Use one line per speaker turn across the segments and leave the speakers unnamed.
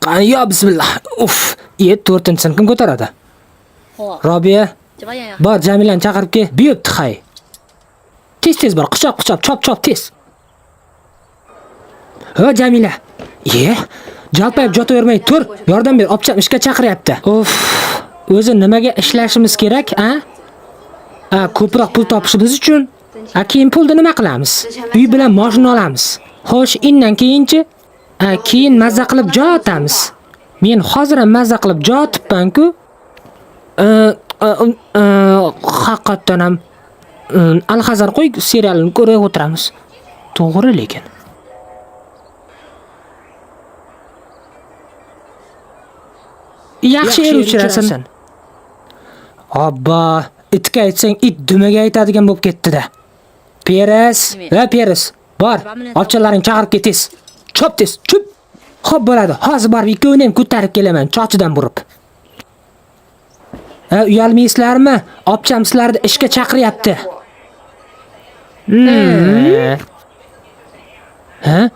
Qani yo bismillah. Uf, 4-sinfni kim ko'taradi? Robiya. Bor, Jamilani chaqirib kel. Buyurdi, hay. Tez bor, quchoq, chop tez. Ha, Jamila. Jalpayib yotavermay tur, yordam ber, opcham ishga chaqiryapti. Uf, o'zi nimaga ishlashimiz kerak, a? Ko'proq pul topishimiz uchun. Keyin pulni nima qilamiz? Uy bilan mashina olamiz. Xo'sh, indan keyinchi? Keyin mazza qilib jotamiz. Men hozir ham mazza qilib jotibman-ku. Haqiqatan ham Alhazar qo'y serialini ko'rib o'tiramiz. To'g'ri lekin. Yaxshi er uchirasan. Abba, itga aytsang it dumaga aytadigan bo'lib ketdi-da. Peres, bor, ochalaring chaqirib ketiz. Chop tez, chup. Xo'p bo'ladi. Hozir borib ikkovini ham ko'tarib kelaman, chochidan burib. Uyalmaysizlarmi? Opcham sizlarni ishga chaqiryapti.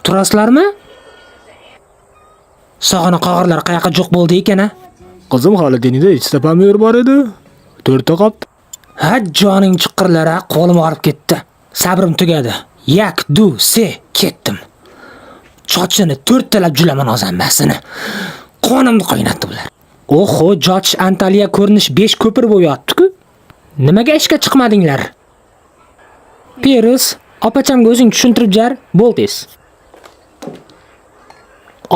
Turasizlarmi? Sog'ona qog'irlar qayoqqa jo'q bo'ldi ekan-a?
Qizim Xolidinida ichta pomidor bor edi. 4 ta qop.
Joning chiqirlar-a, qo'lim og'rib ketdi. Sabrim tugadi. Ketdim. Chochini 4 talab julaman ozammasini. Qonimni qaynatdi bular. Oho, Joch Antaliya ko'rinish 5 ko'pir bo'yapti-ku. Nimaga ishga chiqmadinglar? Peres, opachamga o'zing tushuntirib jar, bo'l tez.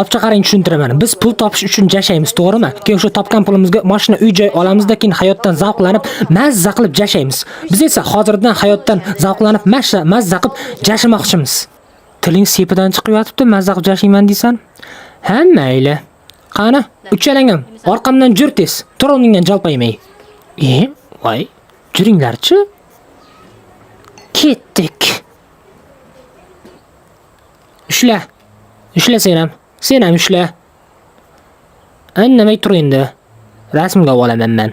Opchaqaring tushuntiraman. Biz pul topish uchun yashaymiz, to'g'rimi? Keyin o'sha topgan pulimizga mashina, uy-joy olamizda, keyin hayotdan zavqlanib, mazza qilib yashaymiz. Biz esa hozirdan hayotdan zavqlanib, mazza qilib yashashmoqchimiz. Tiling sepidan chiqib yotibdi, mazza qilib yashayman deysan? Ha, mayli. Qani, uchalang ham orqamdan jur tez. Tur o'rningdan jalpaymay. Voy, juringlar-chi. Ketdik. Ushla sen ham. Sen ham ushla. Indamay tur endi. Rasmga olaman men.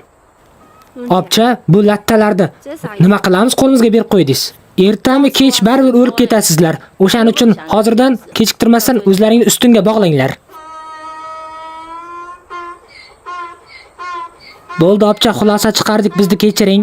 Opcha, bu lattalarni nima qilamiz? Qo'limizga berib qo'ydingiz. Ertami kech baribir o'lib ketasizlar. O'shaning uchun hozirdan kechiktirmasdan o'zlaringni ustunga bog'langlar. Bo'ldi, opcha, xulosa chiqardik, bizni kechiring.